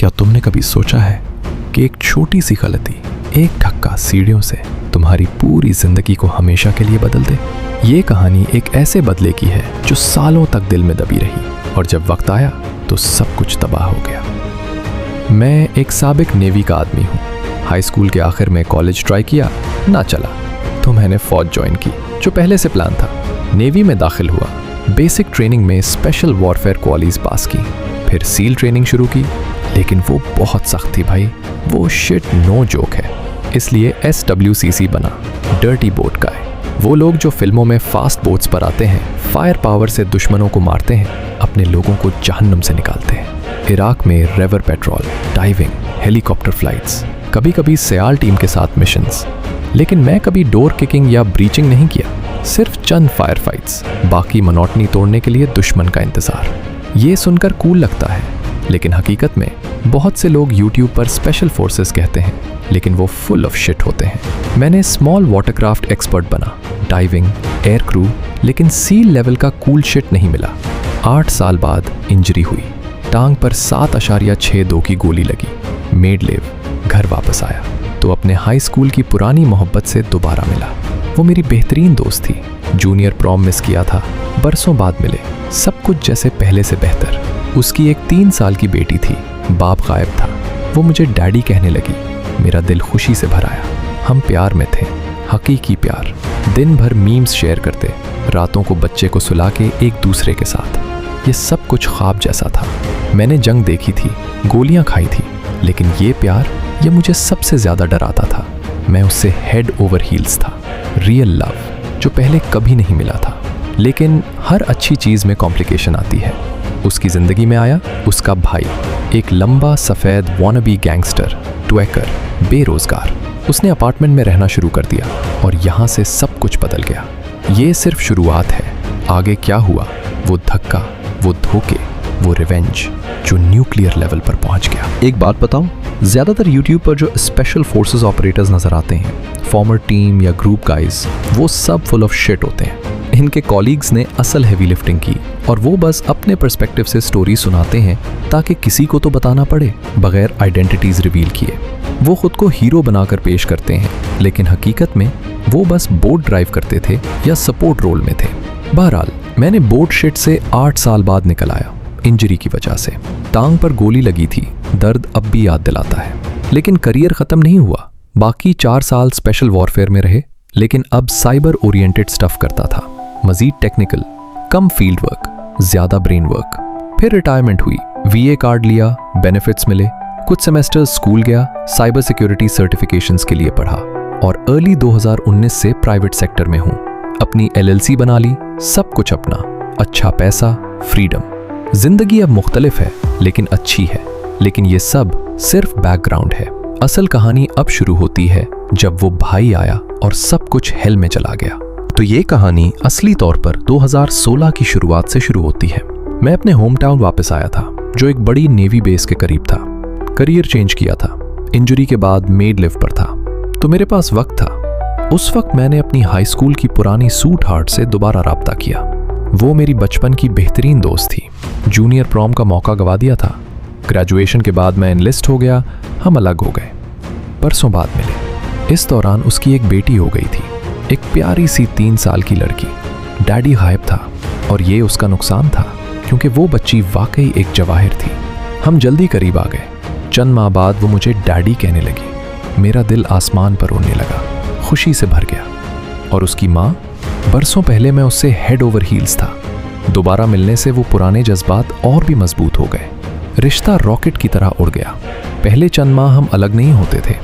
क्या तुमने कभी सोचा है कि एक छोटी सी गलती, एक धक्का सीढ़ियों से तुम्हारी पूरी जिंदगी को हमेशा के लिए बदल दे? ये कहानी एक ऐसे बदले की है जो सालों तक दिल में दबी रही और जब वक्त आया तो सब कुछ तबाह हो गया। मैं एक साबिक नेवी का आदमी हूँ। हाई स्कूल के आखिर में कॉलेज ट्राई किया, ना चला तो मैंने फौज ज्वाइन की, जो पहले से प्लान था। नेवी में दाखिल हुआ, बेसिक ट्रेनिंग में स्पेशल वॉरफेयर क्वालिटीज पास की, फिर सील ट्रेनिंग शुरू की, लेकिन वो बहुत सख्त थी भाई, वो शिट नो जोक है। इसलिए SWCC बना, डर्टी बोट गाय। वो लोग जो फिल्मों में फास्ट बोट्स पर आते हैं, फायर पावर से दुश्मनों को मारते हैं, अपने लोगों को जहन्नुम से निकालते हैं। इराक में river petrol, diving, helicopter flights, कभी कभी सयाल टीम के साथ मिशंस। लेकिन मैं कभी डोर किकिंग या ब्रीचिंग नहीं किया, सिर्फ चंद फायर फाइट्स, बाकी मोनोटनी तोड़ने के लिए दुश्मन का इंतजार। ये सुनकर कूल लगता है, लेकिन हकीकत में बहुत से लोग YouTube पर स्पेशल फोर्सेस कहते हैं, लेकिन वो फुल ऑफ शिट होते हैं। मैंने स्मॉल वाटरक्राफ्ट एक्सपर्ट बना, डाइविंग, एयर क्रू, लेकिन सील लेवल का कूल शिट नहीं मिला। 8 साल बाद इंजरी हुई, टांग पर 7.62 की गोली लगी, मेड लिव, घर वापस आया तो अपने हाई स्कूल की पुरानी मोहब्बत से दोबारा मिला। वो मेरी बेहतरीन दोस्त थी, जूनियर प्रॉम मिस किया था, बरसों बाद मिले, सब कुछ जैसे पहले से बेहतर। उसकी एक 3 साल की बेटी थी, बाप गायब था, वो मुझे डैडी कहने लगी। मेरा दिल खुशी से भर आया। हम प्यार में थे, हकीकी प्यार। दिन भर मीम्स शेयर करते, रातों को बच्चे को सुला के एक दूसरे के साथ। ये सब कुछ ख्वाब जैसा था। मैंने जंग देखी थी, गोलियां खाई थी, लेकिन ये प्यार, ये मुझे सबसे ज़्यादा डराता था। मैं उससे हेड ओवर हील्स था, रियल लव, जो पहले कभी नहीं मिला था। लेकिन हर अच्छी चीज़ में कॉम्प्लिकेशन आती है। उसकी ज़िंदगी में आया उसका भाई, एक लंबा सफ़ेद वॉनबी गैंगस्टर, ट्वैकर, बेरोज़गार। उसने अपार्टमेंट में रहना शुरू कर दिया और यहाँ से सब कुछ बदल गया। ये सिर्फ शुरुआत है, आगे क्या हुआ, वो धक्का, वो धोखे, वो रिवेंज, जो न्यूक्लियर लेवल पर पहुँच गया। एक बात बताऊं, ज़्यादातर YouTube पर जो स्पेशल फोर्सेस ऑपरेटर्स नज़र आते हैं, फॉर्मर टीम या ग्रुप गाइज, वो सब फुल ऑफ शिट होते हैं। इनके कॉलीग्स ने असल हैवी लिफ्टिंग की और वो बस अपने पर्सपेक्टिव से स्टोरी सुनाते हैं ताकि किसी को तो बताना पड़े, बगैर आइडेंटिटीज रिवील किए। वो खुद को हीरो बनाकर पेश करते हैं, लेकिन हकीकत में वो बस बोट ड्राइव करते थे या सपोर्ट रोल में थे। बहरहाल, मैंने बोट शिट से 8 साल बाद निकल आया, इंजरी की वजह से। टांग पर गोली लगी थी, दर्द अब भी याद दिलाता है। लेकिन करियर ख़त्म नहीं हुआ। बाकी 4 साल स्पेशल वॉरफेयर में रहे, लेकिन अब साइबर ओरिएंटेड स्टफ करता था, मजीद टेक्निकल, कम फील्ड वर्क, ज़्यादा ब्रेन वर्क। फिर रिटायरमेंट हुई, VA कार्ड लिया, बेनिफिट्स मिले, कुछ सेमेस्टर्स स्कूल गया, साइबर सिक्योरिटी सर्टिफिकेशंस के लिए पढ़ा और अर्ली 2019 से प्राइवेट सेक्टर में हूँ। अपनी LLC बना ली, सब कुछ अपना, अच्छा पैसा, फ्रीडम। जिंदगी अब मुख्तलिफ है, लेकिन अच्छी है। लेकिन ये सब सिर्फ बैकग्राउंड है। असल कहानी अब शुरू होती है जब वो भाई आया और सब कुछ हेल में चला गया। तो ये कहानी असली तौर पर 2016 की शुरुआत से शुरू होती है। मैं अपने होम टाउन वापस आया था, जो एक बड़ी नेवी बेस के करीब था। करियर चेंज किया था, इंजरी के बाद मेड लिव पर था, तो मेरे पास वक्त था। उस वक्त मैंने अपनी हाई स्कूल की पुरानी सूट हार्ट से दोबारा राब्ता किया। वो मेरी बचपन की बेहतरीन दोस्त थी। जूनियर प्रॉम का मौका गवा दिया था। ग्रेजुएशन के बाद मैं एनलिस्ट हो गया, हम अलग हो गए। बरसों बाद मिले। इस दौरान उसकी एक बेटी हो गई थी, एक प्यारी सी 3 साल की लड़की। डैडी गायब था और ये उसका नुकसान था, क्योंकि वो बच्ची वाकई एक जवाहिर थी। हम जल्दी करीब आ गए। चंद माह बाद वो मुझे डैडी कहने लगी। मेरा दिल आसमान पर उड़ने लगा, खुशी से भर गया। और उसकी माँ, बरसों पहले मैं उससे हेड ओवर हील्स था। दोबारा मिलने से वो पुराने जज्बात और भी मजबूत हो गए। रिश्ता रॉकेट की तरह उड़ गया। पहले चंद माह हम अलग नहीं होते थे।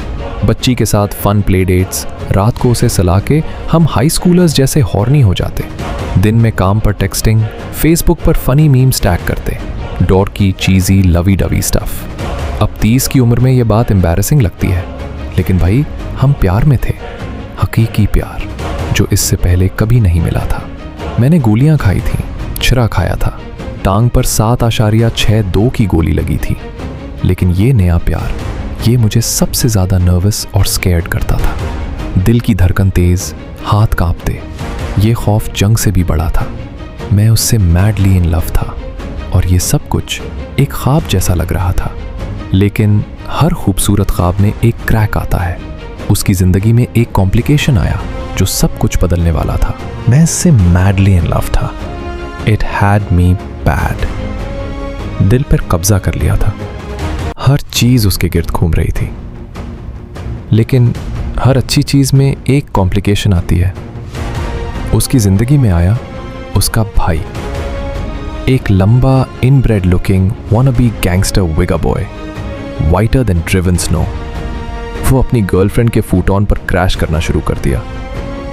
बच्ची के साथ फन प्ले डेट्स, रात को उसे सला के हम हाई स्कूलर्स जैसे हॉर्नी हो जाते। दिन में काम पर टेक्सटिंग, फेसबुक पर फनी मीम्स टैग करते, डॉर की चीज़ी लवी डवी स्टफ। अब 30 की उम्र में ये बात एम्बैरेसिंग लगती है, लेकिन भाई हम प्यार में थे, हकीकी प्यार, जो इससे पहले कभी नहीं मिला था। मैंने गोलियां खाई थी, छिरा खाया था, टांग पर 7.62 की गोली लगी थी। लेकिन ये नया प्यार, ये मुझे सबसे ज़्यादा नर्वस और स्कैर्ड करता था। दिल की धड़कन तेज़, हाथ कांपते। ये खौफ जंग से भी बड़ा था। मैं उससे मैडली इन लव था और ये सब कुछ एक ख्वाब जैसा लग रहा था। लेकिन हर खूबसूरत ख्वाब में एक क्रैक आता है। उसकी ज़िंदगी में एक कॉम्प्लिकेशन आया जो सब कुछ बदलने वाला था। मैं इससे मैडली इन लव था। It had me bad. दिल पर कब्जा कर लिया था। हर चीज़ उसके गिर्द घूम रही थी। लेकिन हर अच्छी चीज़ में एक कॉम्प्लिकेशन आती है। उसकी ज़िंदगी में आया उसका भाई, एक लंबा इनब्रेड लुकिंग wannabe गैंगस्टर विगा boy, whiter than driven snow. वो अपनी गर्लफ्रेंड के फूट ऑन पर क्रैश करना शुरू कर दिया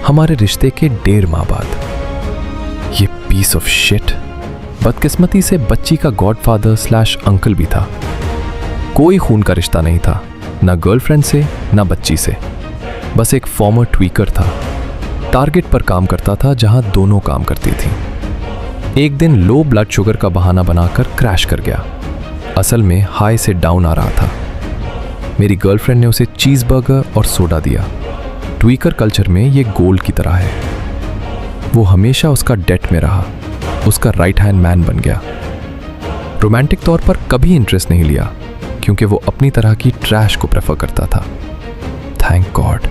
हमारे रिश्ते के 1.5 माह बाद। ये पीस ऑफ शिट बदकिस्मती से बच्ची का गॉडफादर / अंकल भी था। कोई खून का रिश्ता नहीं था, ना गर्लफ्रेंड से ना बच्ची से। बस एक फॉर्मर ट्वीकर था। टारगेट पर काम करता था जहां दोनों काम करती थी। एक दिन लो ब्लड शुगर का बहाना बनाकर क्रैश कर गया। असल में हाई से डाउन आ रहा था। मेरी गर्लफ्रेंड ने उसे चीज़ बर्गर और सोडा दिया। ट्वीकर कल्चर में ये गोल्ड की तरह है। वो हमेशा उसका डेट में रहा, उसका राइट हैंड मैन बन गया। रोमांटिक तौर पर कभी इंटरेस्ट नहीं लिया क्योंकि वो अपनी तरह की ट्रैश को प्रेफर करता था। Thank God.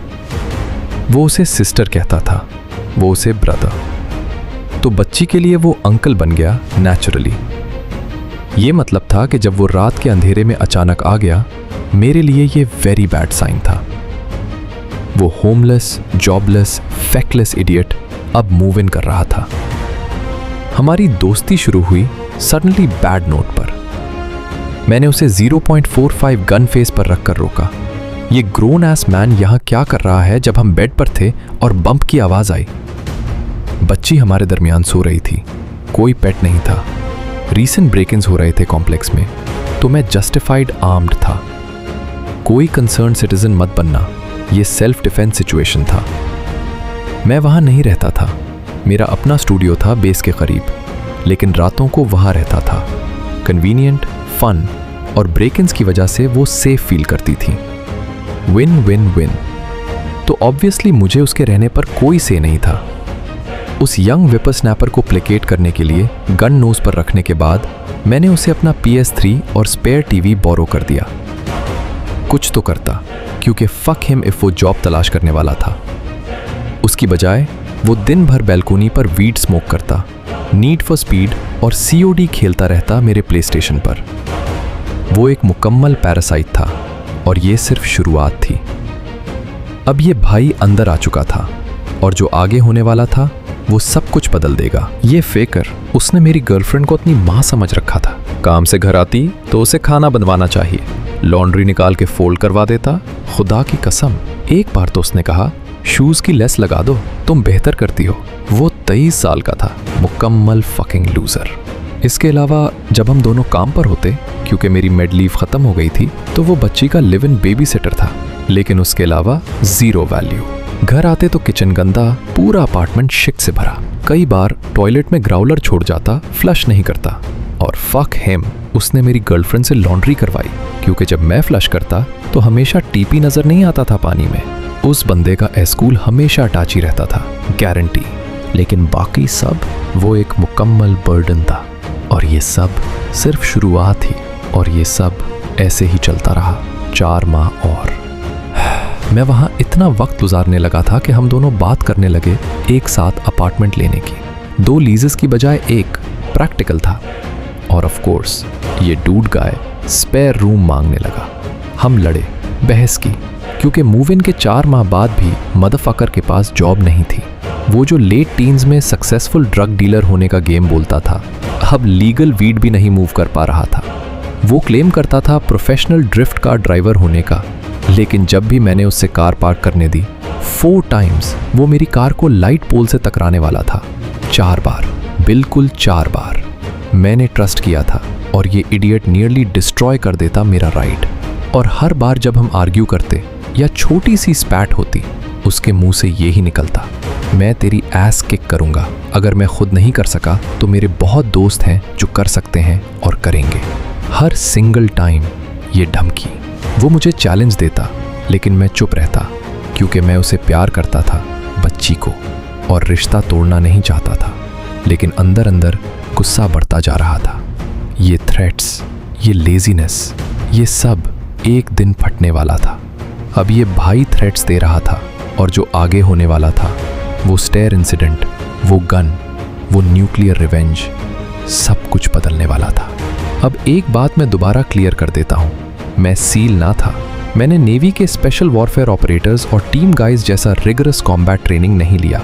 वो उसे सिस्टर कहता था, वो उसे ब्रदर। तो बच्ची के लिए वो अंकल बन गया नेचुरली। ये मतलब था कि जब वो रात के अंधेरे में अचानक आ गया, मेरे लिए ये वेरी बैड साइन था। वो होमलेस, जॉबलेस, फेकलेस इडियट अब मूव इन कर रहा था। हमारी दोस्ती शुरू हुई सडनली बैड नोट पर। मैंने उसे 0.45 गन फेस पर रखकर रोका। ये ग्रोन एस मैन यहाँ क्या कर रहा है जब हम बेड पर थे और बम्प की आवाज आई। बच्ची हमारे दरमियान सो रही थी। कोई पेट नहीं था। रीसेंट ब्रेक-इन्स हो रहे थे कॉम्प्लेक्स में, तो मैं जस्टिफाइड आर्म्ड था। कोई कंसर्न सिटीजन मत बनना, ये सेल्फ डिफेंस सिचुएशन था। मैं वहाँ नहीं रहता था। मेरा अपना स्टूडियो था बेस के करीब, लेकिन रातों को वहाँ रहता था। कन्वीनियंट, फन और ब्रेक-इन्स की वजह से वो सेफ फील करती थी। Win win win. तो ऑब्वियसली मुझे उसके रहने पर कोई से नहीं था। उस यंग विपर स्नैपर को प्लेकेट करने के लिए गन नोज पर रखने के बाद मैंने उसे अपना PS3 और स्पेयर टीवी बोरो कर दिया। कुछ तो करता, क्योंकि फक हिम इफ वो जॉब तलाश करने वाला था। उसकी बजाय वो दिन भर बैल्कोनी पर वीड स्मोक करता, नीड फॉर स्पीड और COD खेलता रहता मेरे प्ले स्टेशन पर। वो एक मुकम्मल पैरासाइट था और ये सिर्फ शुरुआत थी। अब ये भाई अंदर आ चुका था और जो आगे होने वाला था वो सब कुछ बदल देगा। ये फेकर, उसने मेरी गर्लफ्रेंड को अपनी माँ समझ रखा था। काम से घर आती तो उसे खाना बनवाना चाहिए, लॉन्ड्री निकाल के फोल्ड करवा देता। खुदा की कसम, एक बार तो उसने कहा, शूज की लेस लगा दो, तुम बेहतर करती हो। वो 23 साल का था, मुकम्मल फकिंग लूजर। इसके अलावा जब हम दोनों काम पर होते, क्योंकि मेरी मेड लीव खत्म हो गई थी, तो वो बच्ची का लिव इन बेबी सिटर था, लेकिन उसके अलावा जीरो वैल्यू। घर आते तो किचन गंदा, पूरा अपार्टमेंट शिट से भरा। कई बार टॉयलेट में ग्राउलर छोड़ जाता, फ्लश नहीं करता। और फक हिम, उसने मेरी गर्लफ्रेंड से लॉन्ड्री करवाई, क्योंकि जब मैं फ्लश करता तो हमेशा टीपी नजर नहीं आता था पानी में। उस बंदे का एस्कूल हमेशा अटैची रहता था, गारंटी। लेकिन बाकी सब, वो एक मुकम्मल बर्डन था। और ये सब सिर्फ शुरुआत थी, और ये सब ऐसे ही चलता रहा 4 माह और। मैं वहाँ इतना वक्त गुजारने लगा था कि हम दोनों बात करने लगे एक साथ अपार्टमेंट लेने की। 2 लीजेस की बजाय एक, प्रैक्टिकल था। और ऑफ कोर्स ये डूड गाय स्पेयर रूम मांगने लगा। हम लड़े, बहस की, क्योंकि मूव इन के 4 माह बाद भी मदरफकर के पास जॉब नहीं थी। वो जो लेट टीन्स में सक्सेसफुल ड्रग डीलर होने का गेम बोलता था, अब लीगल वीड भी नहीं मूव कर पा रहा था। वो क्लेम करता था प्रोफेशनल ड्रिफ्ट कार ड्राइवर होने का, लेकिन जब भी मैंने उससे कार पार्क करने दी, 4 टाइम्स वो मेरी कार को लाइट पोल से टकराने वाला था। 4 बार, बिल्कुल 4 बार। मैंने ट्रस्ट किया था और ये इडियट नियरली डिस्ट्रॉय कर देता मेरा राइड। और हर बार जब हम आर्ग्यू करते या छोटी सी स्पैट होती, उसके मुंह से ये ही निकलता, मैं तेरी एस किक करूंगा। अगर मैं खुद नहीं कर सका तो मेरे बहुत दोस्त हैं जो कर सकते हैं और करेंगे। हर सिंगल टाइम ये धमकी। वो मुझे चैलेंज देता, लेकिन मैं चुप रहता, क्योंकि मैं उसे प्यार करता था, बच्ची को, और रिश्ता तोड़ना नहीं चाहता था। लेकिन अंदर अंदर गुस्सा बढ़ता जा रहा था। ये थ्रेट्स, ये लेजीनेस, ये सब एक दिन फटने वाला था। अब ये भाई थ्रेट्स दे रहा था और जो आगे होने वाला था, वो स्टेयर इंसिडेंट, वो गन, वो न्यूक्लियर रिवेंज, सब कुछ बदलने वाला था। अब एक बात मैं दोबारा क्लियर कर देता हूँ, मैं सील ना था। मैंने नेवी के स्पेशल वॉरफेयर ऑपरेटर्स और टीम गाइज जैसा रिगरस कॉम्बैट ट्रेनिंग नहीं लिया।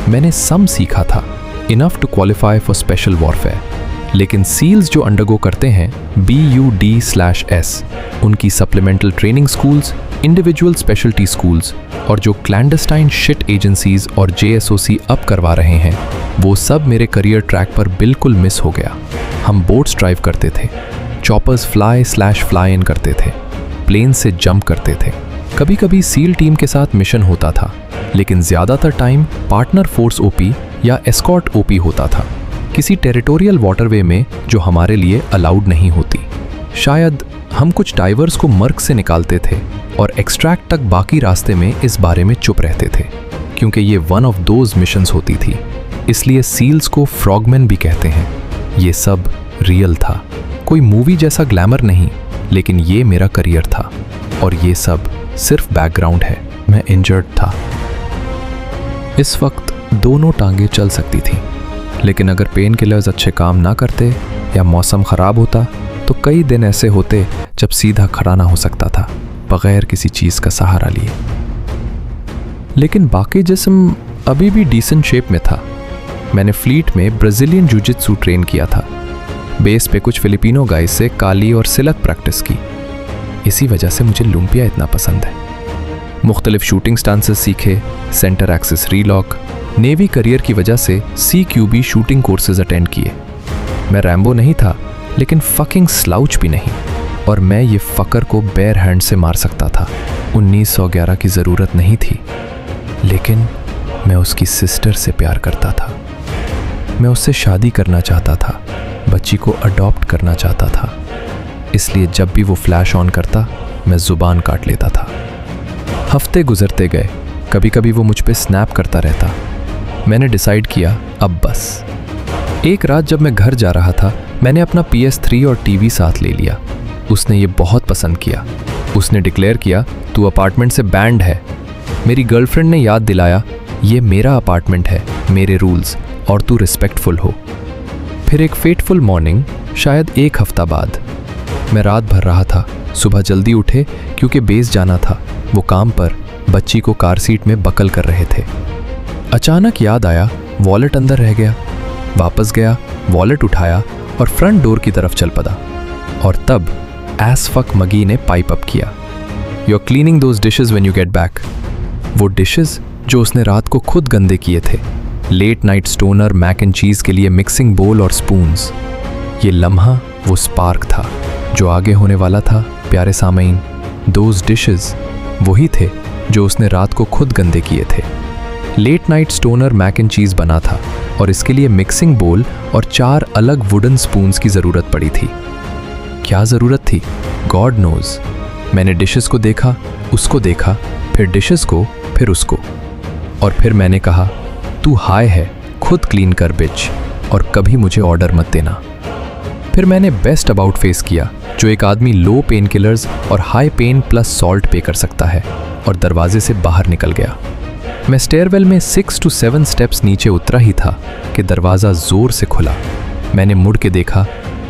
मैंने सम सीखा था, enough to qualify for special warfare. लेकिन सील्स जो अंडरगो करते हैं BUD/S, उनकी supplemental training schools, individual specialty schools और जो क्लैंडस्टाइन शिट एजेंसीज और JSOC अब करवा रहे हैं, वो सब मेरे करियर ट्रैक पर बिल्कुल मिस हो गया। हम बोट्स ड्राइव करते थे, चॉपर्स फ्लाई इन करते थे, प्लेन से जंप करते थे। कभी कभी सील टीम के साथ मिशन होता था, लेकिन ज़्यादातर टाइम पार्टनर फोर्स OP या एस्कॉर्ट OP होता था, किसी टेरिटोरियल वाटरवे में जो हमारे लिए अलाउड नहीं होती। शायद हम कुछ डाइवर्स को मर्ग से निकालते थे और एक्सट्रैक्ट तक बाकी रास्ते में इस बारे में चुप रहते थे, क्योंकि ये वन ऑफ दोज मिशंस होती थी। इसलिए सील्स को फ्रॉगमैन भी कहते हैं। ये सब रियल था, कोई मूवी जैसा ग्लैमर नहीं, लेकिन ये मेरा करियर था और ये सब सिर्फ बैकग्राउंड है। मैं इंजर्ड था। इस वक्त दोनों टांगें चल सकती थी, लेकिन अगर पेन किलर्स अच्छे काम ना करते या मौसम ख़राब होता तो कई दिन ऐसे होते जब सीधा खड़ा ना हो सकता था बग़ैर किसी चीज़ का सहारा लिए। लेकिन बाकी जिस्म अभी भी डिसेंट शेप में था। मैंने फ्लीट में ब्राज़ीलियन जूजित्सु ट्रेन किया था। बेस पे कुछ फिलिपिनो गाइस से काली और सिलक प्रैक्टिस की। इसी वजह से मुझे लुम्पिया इतना पसंद है। मुख्तलिफ शूटिंग स्टांसेस सीखे, सेंटर एक्सिस रीलॉक, नेवी करियर की वजह से CQB शूटिंग कोर्सेज अटेंड किए। मैं रैम्बो नहीं था, लेकिन फकिंग स्लाउच भी नहीं, और मैं ये फकर को बेयर हैंड से मार सकता था। 1911 की ज़रूरत नहीं थी, लेकिन मैं उसकी सिस्टर से प्यार करता था। मैं उससे शादी करना चाहता था, बच्ची को अडॉप्ट करना चाहता था। इसलिए जब भी वो फ्लैश ऑन करता, मैं ज़ुबान काट लेता था। हफ्ते गुजरते गए, कभी कभी वो मुझ पे स्नैप करता रहता। मैंने डिसाइड किया अब बस। एक रात जब मैं घर जा रहा था, मैंने अपना PS3 और टीवी साथ ले लिया। उसने ये बहुत पसंद किया। उसने डिक्लेयर किया, तू अपार्टमेंट से बैंड है। मेरी गर्लफ्रेंड ने याद दिलाया, ये मेरा अपार्टमेंट है, मेरे रूल्स, और तू रिस्पेक्टफुल हो। फिर एक फेटफुल मॉर्निंग, शायद एक हफ्ता बाद, मैं रात भर रहा था। सुबह जल्दी उठे क्योंकि बेस जाना था। वो काम पर बच्ची को कार सीट में बकल कर रहे थे। अचानक याद आया, वॉलेट अंदर रह गया। वापस गया, वॉलेट उठाया और फ्रंट डोर की तरफ चल पड़ा। और तब एस फक मगी ने पाइप अप किया, you are cleaning those dishes when you get back. वो डिशेज जो उसने रात को खुद गंदे किए थे। Late night stoner mac and cheese के लिए मिक्सिंग बोल और स्पून्स। ये लम्हा वो स्पार्क था जो आगे होने वाला था। प्यारे सामईन, दोज डिशेज वही थे जो उसने रात को खुद गंदे किए थे। Late night stoner mac and cheese बना था और इसके लिए मिक्सिंग बोल और 4 अलग वुडन स्पून्स की ज़रूरत पड़ी थी। क्या ज़रूरत थी? God knows. मैंने डिशेस को देखा, उसको देखा, फिर डिशेस को, फिर उसको, और फिर मैंने कहा, तू हाय है, खुद क्लीन कर बिच, और कभी मुझे ऑर्डर मत देना। फिर मैंने बेस्ट अबाउट फेस किया जो एक आदमी लो पेन किलर्स और हाई पेन प्लस सॉल्ट पे कर सकता है, और दरवाजे से बाहर निकल गया। मैं स्टेयरवेल में 6 to 7 स्टेप्स नीचे उतरा ही था कि दरवाज़ा ज़ोर से खुला। मैंने मुड़ के देखा,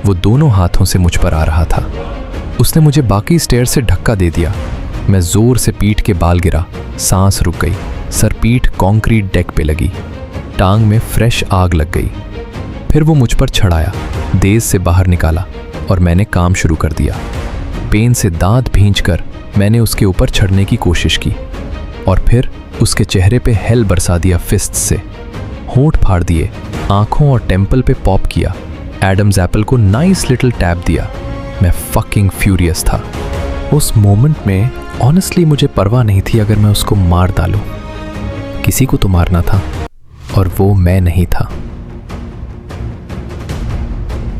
वो दोनों हाथों से मुझ पर आ रहा था। उसने मुझे बाकी स्टेयर से धक्का दे दिया। मैं ज़ोर से पीठ के बाल गिरा, सांस रुक गई, सर पीठ कॉन्क्रीट डेक पे लगी, टांग में फ्रेश आग लग गई। फिर वो मुझ पर छड़ाया, देश से बाहर निकाला और मैंने काम शुरू कर दिया। पेन से दांत भींचकर मैंने उसके ऊपर चढ़ने की कोशिश की और फिर उसके चेहरे पे हेल बरसा दिया फिस्ट से। होंठ फाड़ दिए, आंखों और टेम्पल पे पॉप किया, एडम्स एप्पल को नाइस लिटिल टैप दिया। मैं फकिंग फ्यूरियस था। उस मोमेंट में ऑनेस्टली मुझे परवाह नहीं थी अगर मैं उसको मार डालूं। किसी को तो मारना था और वो मैं नहीं था।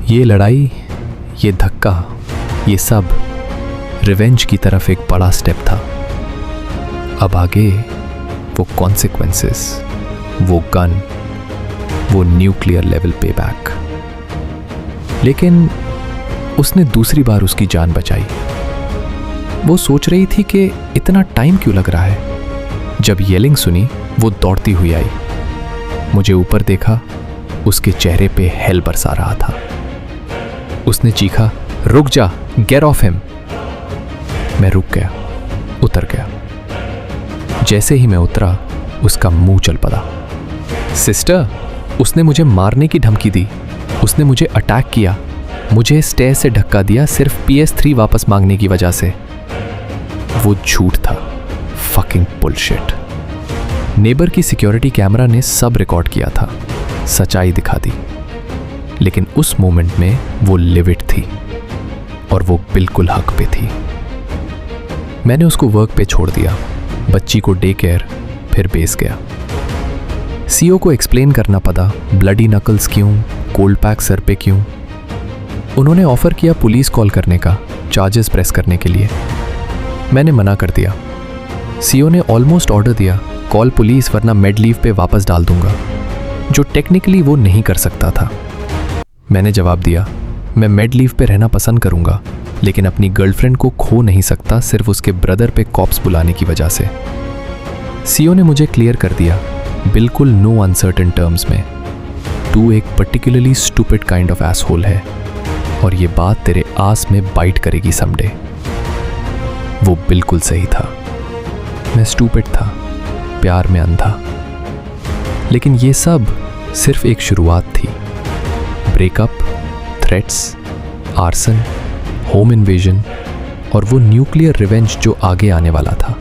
ये लड़ाई, ये धक्का, ये सब रिवेंज की तरफ एक बड़ा स्टेप था। अब आगे वो कॉन्सिक्वेंसेस, वो गन, वो न्यूक्लियर लेवल पे बैक। लेकिन उसने दूसरी बार उसकी जान बचाई। वो सोच रही थी कि इतना टाइम क्यों लग रहा है। जब येलिंग सुनी, वो दौड़ती हुई आई। मुझे ऊपर देखा, उसके चेहरे पे हेल बरसा रहा था। उसने चीखा, रुक जा, गेट ऑफ हिम। मैं रुक गया, उतर गया। जैसे ही मैं उतरा, उसका मुंह चल पड़ा। सिस्टर, उसने मुझे मारने की धमकी दी। उसने मुझे अटैक किया, मुझे स्टेयर से धक्का दिया सिर्फ PS3 वापस मांगने की वजह से। वो झूठ था, फकिंग बुलशिट। नेबर की सिक्योरिटी कैमरा ने सब रिकॉर्ड किया था, सच्चाई दिखा दी। लेकिन उस मोमेंट में वो लिविड थी और वो बिल्कुल हक पे थी। मैंने उसको वर्क पे छोड़ दिया, बच्ची को डे केयर, फिर बेस गया। सीओ को एक्सप्लेन करना पड़ा, ब्लडी नकल्स क्यों, कोल्ड पैक सर पे क्यों। उन्होंने ऑफर किया पुलिस कॉल करने का, चार्जेस प्रेस करने के लिए। मैंने मना कर दिया। सीओ ने ऑलमोस्ट ऑर्डर दिया, कॉल पुलिस वरना मेड लीव पे वापस डाल दूंगा, जो टेक्निकली वो नहीं कर सकता था। मैंने जवाब दिया, मैं मेड लीव पे रहना पसंद करूंगा, लेकिन अपनी गर्लफ्रेंड को खो नहीं सकता सिर्फ उसके ब्रदर पे कॉप्स बुलाने की वजह से। सीओ ने मुझे क्लियर कर दिया, बिल्कुल नो अनसर्टेन टर्म्स में, तू एक particularly stupid kind of asshole है और ये बात तेरे आस में बाइट करेगी समडे। वो बिल्कुल सही था। मैं स्टूपिड था, प्यार में अंधा। लेकिन ये सब सिर्फ एक शुरुआत थी। Breakup, threats, arson, home invasion और वो न्यूक्लियर रिवेंज जो आगे आने वाला था।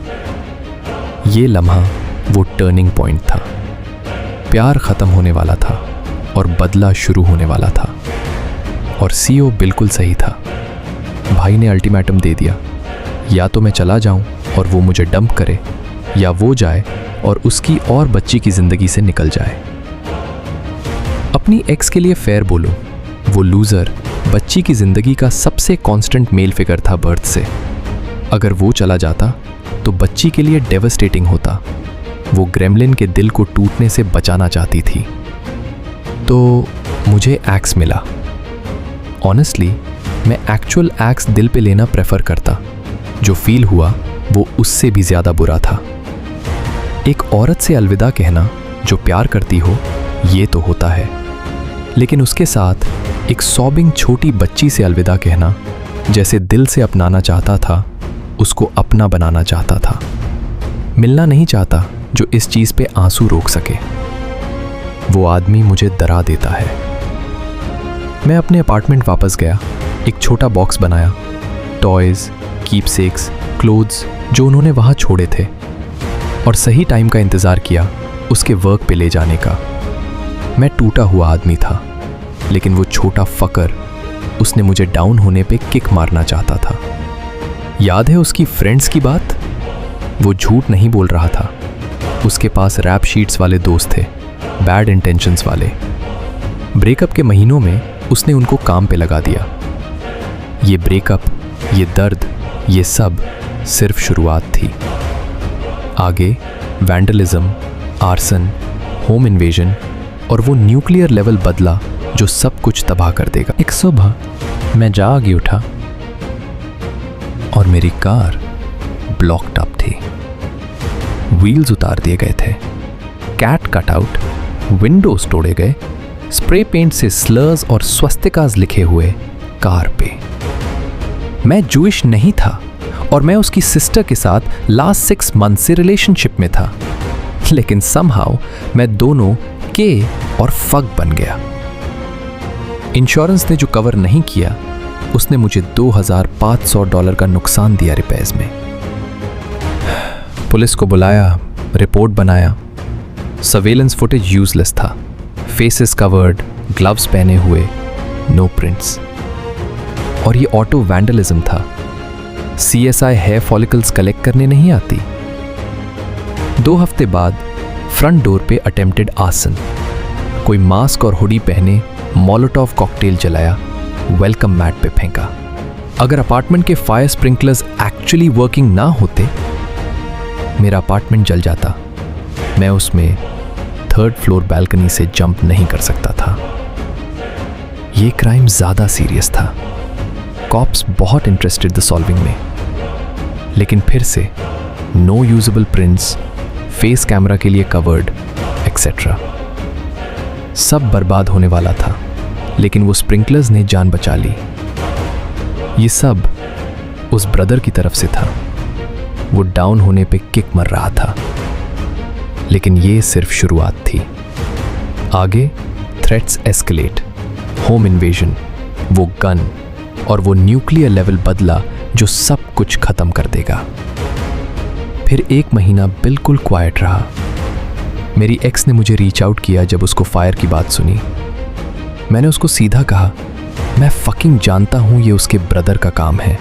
ये लम्हा वो टर्निंग पॉइंट था। प्यार खत्म होने वाला था और बदला शुरू होने वाला था। और सीओ बिल्कुल सही था। भाई ने अल्टीमेटम दे दिया, या तो मैं चला जाऊं और वो मुझे डंप करे, या वो जाए और उसकी और बच्ची की जिंदगी से निकल जाए। अपनी एक्स के लिए फेयर बोलो, वो लूजर बच्ची की जिंदगी का सबसे कांस्टेंट मेल फिगर था बर्थ से। अगर वो चला जाता तो बच्ची के लिए डेवस्टेटिंग होता। वो ग्रेमलिन के दिल को टूटने से बचाना चाहती थी। तो मुझे एक्स मिला। ऑनेस्टली मैं एक्चुअल एक्स दिल पे लेना प्रेफर करता। जो फील हुआ वो उससे भी ज्यादा बुरा था। एक औरत से अलविदा कहना जो प्यार करती हो, ये तो होता है, लेकिन उसके साथ एक सॉबिंग छोटी बच्ची से अलविदा कहना, जैसे दिल से अपनाना चाहता था, उसको अपना बनाना चाहता था। मिलना नहीं चाहता जो इस चीज पे आंसू रोक सके। वो आदमी मुझे डरा देता है। मैं अपने अपार्टमेंट वापस गया, एक छोटा बॉक्स बनाया, टॉयज, कीपसेक्स, क्लोथ्स जो उन्होंने वहां छोड़े थे, और सही टाइम का इंतजार किया उसके वर्क पे ले जाने का। मैं टूटा हुआ आदमी था, लेकिन वो छोटा फकर, उसने मुझे डाउन होने पे किक मारना चाहता था। याद है उसकी फ्रेंड्स की बात? वो झूठ नहीं बोल रहा था। उसके पास रैप शीट्स वाले दोस्त थे, बैड इंटेंशंस वाले। ब्रेकअप के महीनों में उसने उनको काम पे लगा दिया। ये ब्रेकअप, ये दर्द, ये सब सिर्फ शुरुआत थी। आगे वैंडलिज्म, आर्सन, होम इन्वेजन और वो न्यूक्लियर लेवल बदला जो सब कुछ तबाह कर देगा। एक सुबह मैं जाग उठा और मेरी कार ब्लॉक्ड अप थी। व्हील्स उतार दिए गए थे, कैट कट आउट, विंडोज तोड़े गए, स्प्रे पेंट से स्लर्स और स्वस्तिकाज लिखे हुए कार पे। मैं जूइश नहीं था और मैं उसकी सिस्टर के साथ लास्ट 6 मंथ से रिलेशनशिप में था, लेकिन समहाउ मैं दोनों के और फक बन गया। इंश्योरेंस ने जो कवर नहीं किया, उसने मुझे $2,500 का नुकसान दिया रिपेयर्स में। पुलिस को बुलाया, रिपोर्ट बनाया। सर्वेलेंस फुटेज यूजलेस था, फेसेस कवर्ड, ग्लव्स पहने हुए, नो प्रिंट्स। और ये ऑटो वैंडलिज्म था। CSI हेयर फॉलिकल्स कलेक्ट करने नहीं आती। 2 हफ्ते बाद फ्रंट डोर पे अटेम्प्टेड आर्सन। कोई मास्क और हुडी पहने मोलोटोव कॉकटेल जलाया, वेलकम मैट पे फेंका। अगर अपार्टमेंट के फायर स्प्रिंकलर्स एक्चुअली वर्किंग ना होते, मेरा अपार्टमेंट जल जाता। मैं उसमें 3rd फ्लोर बैल्कनी से जंप नहीं कर सकता था। ये क्राइम ज्यादा सीरियस था। कॉप्स बहुत इंटरेस्टेड द सॉल्विंग में। लेकिन फिर से no usable prints, face camera के लिए कवर्ड, एक्सेट्रा। सब बर्बाद होने वाला था, लेकिन वो स्प्रिंकलर्स ने जान बचा ली। ये सब उस ब्रदर की तरफ से था। वो डाउन होने पे किक मर रहा था, लेकिन ये सिर्फ शुरुआत थी। आगे थ्रेट्स एस्केलेट, होम इन्वेजन, वो गन और वो न्यूक्लियर लेवल बदला जो सब कुछ खत्म कर देगा। फिर 1 महीना बिल्कुल क्वाइट रहा। मेरी एक्स ने मुझे रीच आउट किया जब उसको फायर की बात सुनी। मैंने उसको सीधा कहा, मैं फकिंग जानता हूं ये उसके ब्रदर का काम है,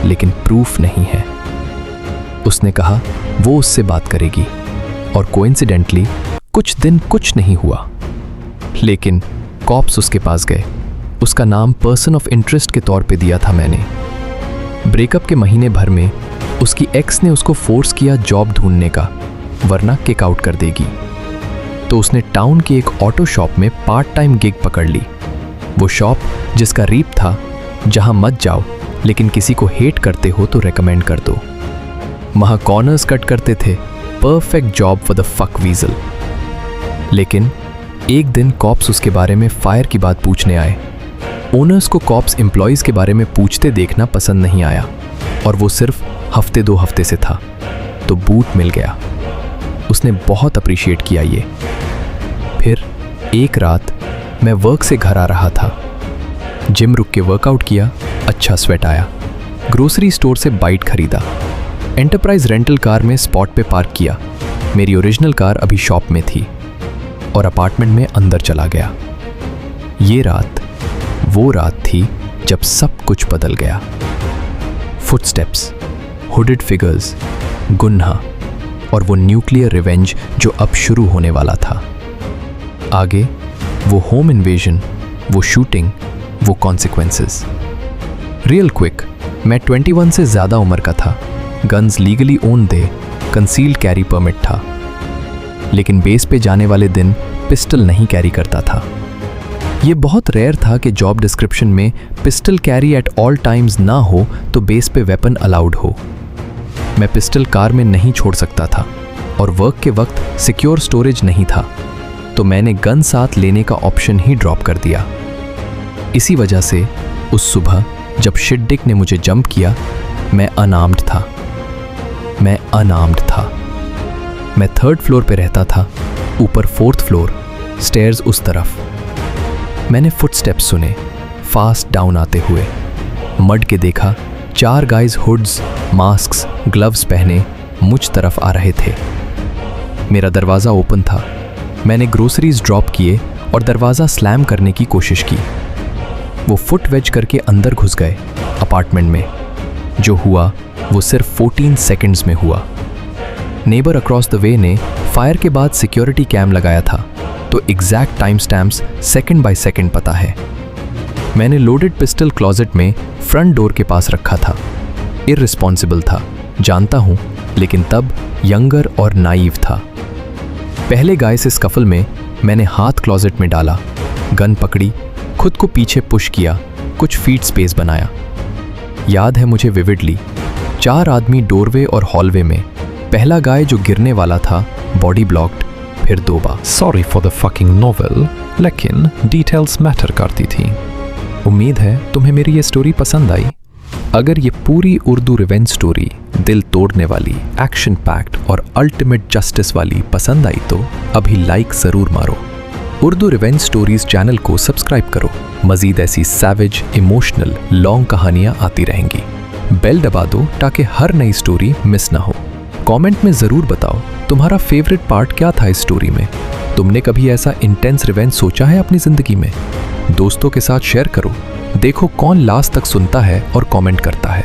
लेकिन प्रूफ नहीं है। उसने कहा वो उससे बात करेगी, और कोइंसिडेंटली कुछ दिन कुछ नहीं हुआ। लेकिन कॉप्स उसके पास गए। उसका नाम पर्सन ऑफ इंटरेस्ट के तौर पे दिया था मैंने। ब्रेकअप के महीने भर में उसकी एक्स ने उसको फोर्स किया जॉब ढूंढने का, वरना किक आउट कर देगी। तो उसने टाउन के एक ऑटो शॉप में पार्ट टाइम गिग पकड़ ली। वो शॉप जिसका रीप था, जहां मत जाओ लेकिन किसी को हेट करते हो तो रेकमेंड कर दो। वहां कॉर्नर्स कट करते थे, perfect job for the fuck weasel. लेकिन एक दिन कॉप्स उसके बारे में फायर की बात पूछने आए। ओनर्स को कॉप्स एम्प्लॉयज के बारे में पूछते देखना पसंद नहीं आया, और वो सिर्फ हफ्ते 2 हफ्ते से था, तो बूट मिल गया। उसने बहुत अप्रिशिएट किया ये। फिर एक रात मैं वर्क से घर आ रहा था। जिम रुक के वर्कआउट किया, अच्छा स्वेट आया। ग्रोसरी स्टोर से बाइट खरीदा। एंटरप्राइज रेंटल कार में स्पॉट पे पार्क किया। मेरी ओरिजिनल कार अभी शॉप में थी, और अपार्टमेंट में अंदर चला गया। ये रात वो रात थी जब सब कुछ बदल गया। फुटस्टेप्स, हुडेड फिगर्स, गुन्हा और वो न्यूक्लियर रिवेंज जो अब शुरू होने वाला था। आगे वो होम इन्वेजन, वो शूटिंग, वो कॉन्सिक्वेंसेस। रियल क्विक, मैं 21 से ज़्यादा उम्र का था, guns legally on the, concealed carry permit था, लेकिन बेस पे जाने वाले दिन पिस्टल नहीं कैरी करता था। ये बहुत रेयर था कि जॉब डिस्क्रिप्शन में pistol carry at all times ना हो तो बेस पे वेपन अलाउड हो। मैं पिस्टल कार में नहीं छोड़ सकता था, और वर्क के वक्त सिक्योर स्टोरेज नहीं था, तो मैंने गन साथ लेने का ऑप्शन ही ड्रॉप कर दिया। इसी वजह से उस सुबह जब शिट-डिक ने मुझे जंप किया, मैं अनआर्म्ड था। मैं 3rd फ्लोर पे रहता था, ऊपर 4th फ्लोर, स्टेयर्स उस तरफ। मैंने फुटस्टेप्स सुने, फास्ट डाउन आते हुए। मड के देखा 4 गाइज हुड्स, मास्क्स, ग्लव्स पहने मुझ तरफ आ रहे थे। मेरा दरवाज़ा ओपन था। मैंने ग्रोसरीज ड्रॉप किए और दरवाज़ा स्लैम करने की कोशिश की। वो फुट वेज करके अंदर घुस गए अपार्टमेंट में। जो हुआ वो सिर्फ 14 सेकंड्स में हुआ। नेबर अक्रॉस द वे ने फायर के बाद सिक्योरिटी कैम लगाया था, तो exact time stamps second by second पता है। मैंने लोडेड पिस्टल क्लोजेट में फ्रंट डोर के पास रखा था। इररिस्पॉन्सिबल था, जानता हूँ, लेकिन तब यंगर और नाइव था। पहले गाय से स्कफल में मैंने हाथ क्लोजेट में डाला, गन पकड़ी, खुद को पीछे पुश किया, कुछ फीट स्पेस बनाया। याद है मुझे विविडली, 4 आदमी डोरवे और हॉलवे में। पहला गाय जो गिरने वाला था बॉडी ब्लॉक्ड, फिर 2 बार। Sorry for the fucking novel, लेकिन डिटेल्स मैटर करती थी। उम्मीद है तुम्हें मेरी ये स्टोरी पसंद आई। अगर ये पूरी उर्दू रिवेंज स्टोरी दिल तोड़ने वाली, एक्शन पैक्ड और अल्टीमेट जस्टिस वाली पसंद आई तो अभी लाइक ज़रूर मारो। उर्दू रिवेंज स्टोरीज चैनल को सब्सक्राइब करो। मज़ीद ऐसी सैवेज, इमोशनल, लॉन्ग कहानियाँ आती रहेंगी। बेल दबा दो ताकि हर नई स्टोरी मिस ना हो। कमेंट में ज़रूर बताओ तुम्हारा फेवरेट पार्ट क्या था इस स्टोरी में। तुमने कभी ऐसा इंटेंस रिवेंज सोचा है अपनी ज़िंदगी में? दोस्तों के साथ शेयर करो, देखो कौन लास्ट तक सुनता है और कमेंट करता है।